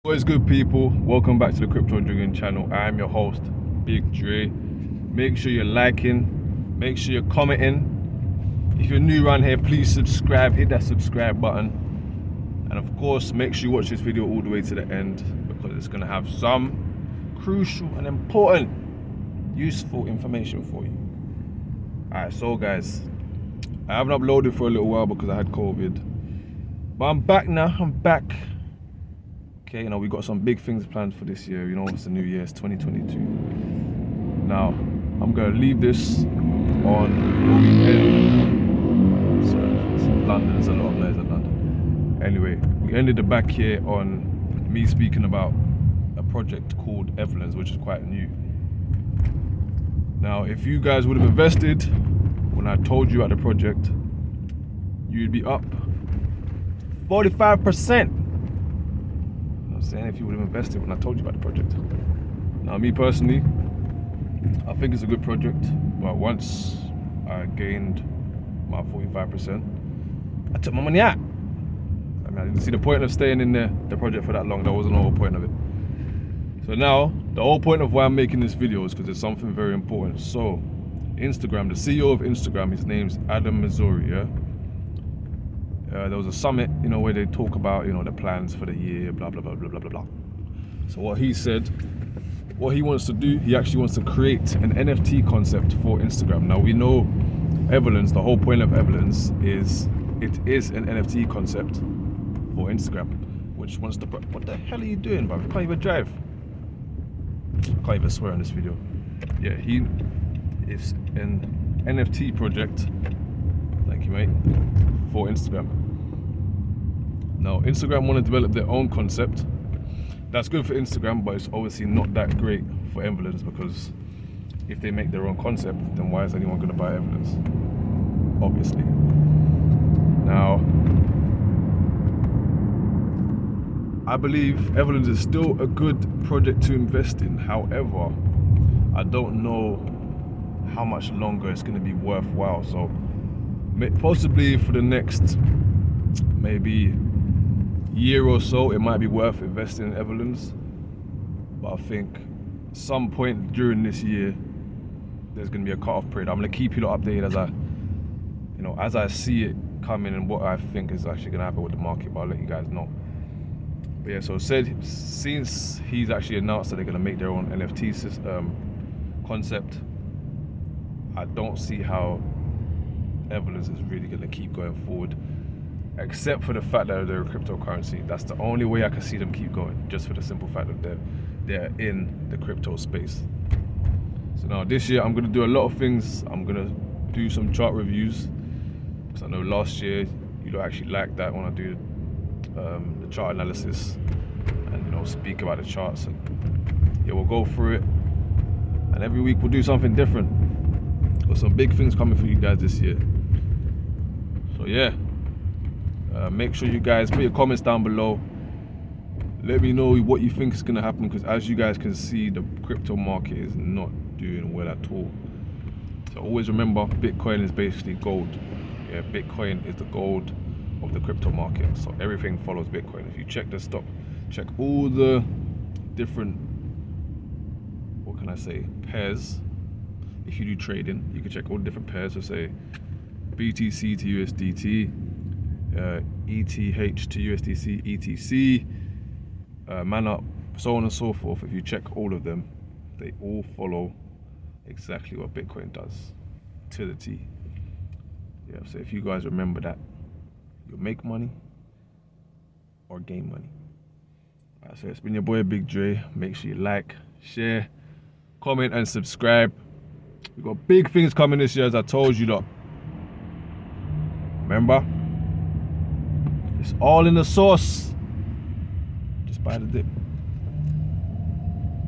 What is good, people? Welcome back to the Crypto Dragon channel. I am your host, Big Dre. Make sure you're liking, make sure you're commenting. If you're new around here, please subscribe, hit that subscribe button. And of course, make sure you watch this video all the way to the end because it's gonna have some crucial and important, useful information for you. Alright, so guys, I haven't uploaded for a little while because I had COVID. But I'm back now, I'm back. Okay, you know, we got some big things planned for this year. You know, it's the new year, it's 2022. Now, I'm gonna leave this on London, there's a lot of noise in London. Anyway, we ended the back here on me speaking about a project called Everlens, which is quite new. Now, if you guys would have invested when I told you about the project, you'd be up 45%. I'm saying if you would have invested when I told you about the project. Now, me personally, I think it's a good project, but once I gained my 45%, I took my money out. I mean, I didn't see the point of staying in the project for that long. That wasn't the whole point of it. So now, the whole point of why I'm making this video is because it's something very important. So, Instagram, the CEO of Instagram, his name's Adam Missouri, yeah? There was a summit, you know, where they talk about, you know, the plans for the year, blah, blah, blah, blah, blah, blah, blah. So what he said, what he wants to do, he actually wants to create an NFT concept for Instagram. Now, we know Everlens, the whole point of Everlens is, it is an NFT concept for Instagram, which wants to put, what the hell are you doing, bro? You can't even drive. I can't even swear on this video. Yeah, he is an NFT project, thank you, mate, for Instagram. Now, Instagram want to develop their own concept. That's good for Instagram, but it's obviously not that great for Everlens, because if they make their own concept, then why is anyone going to buy Everlens? Obviously. Now, I believe Everlens is still a good project to invest in. However, I don't know how much longer it's going to be worthwhile. So possibly for the next maybe year or so, it might be worth investing in Everlens. But I think some point during this year, there's going to be a cut-off period. I'm going to keep you updated as I see it coming and what I think is actually going to happen with the market. But I'll let you guys know. But yeah, so since he's actually announced that they're going to make their own NFT concept, I don't see how Everlens is really going to keep going forward, except for the fact that they're a cryptocurrency. That's the only way I can see them keep going, just for the simple fact that they're in the crypto space. So now this year I'm going to do a lot of things. I'm going to do some chart reviews, because I know last year you don't actually like that when I do the chart analysis and, you know, speak about the charts. And yeah, we'll go through it, and every week we'll do something different. Got some big things coming for you guys this year. So yeah, make sure you guys put your comments down below. Let me know what you think is going to happen, because as you guys can see, the crypto market is not doing well at all. So always remember, Bitcoin is basically gold. Yeah, Bitcoin is the gold of the crypto market. So everything follows Bitcoin. If you check the stock, check all the different, what can I say, pairs. If you do trading, you can check all the different pairs. So say BTC to USDT, ETH to USDC, ETC, Mana, so on and so forth. If you check all of them, they all follow exactly what Bitcoin does to the T. Yeah, so if you guys remember that, you'll make money or gain money. Alright, so it's been your boy Big Dre. Make sure you like, share, comment, and subscribe. We got big things coming this year, as I told you lot. Remember, it's all in the sauce. Just buy the dip.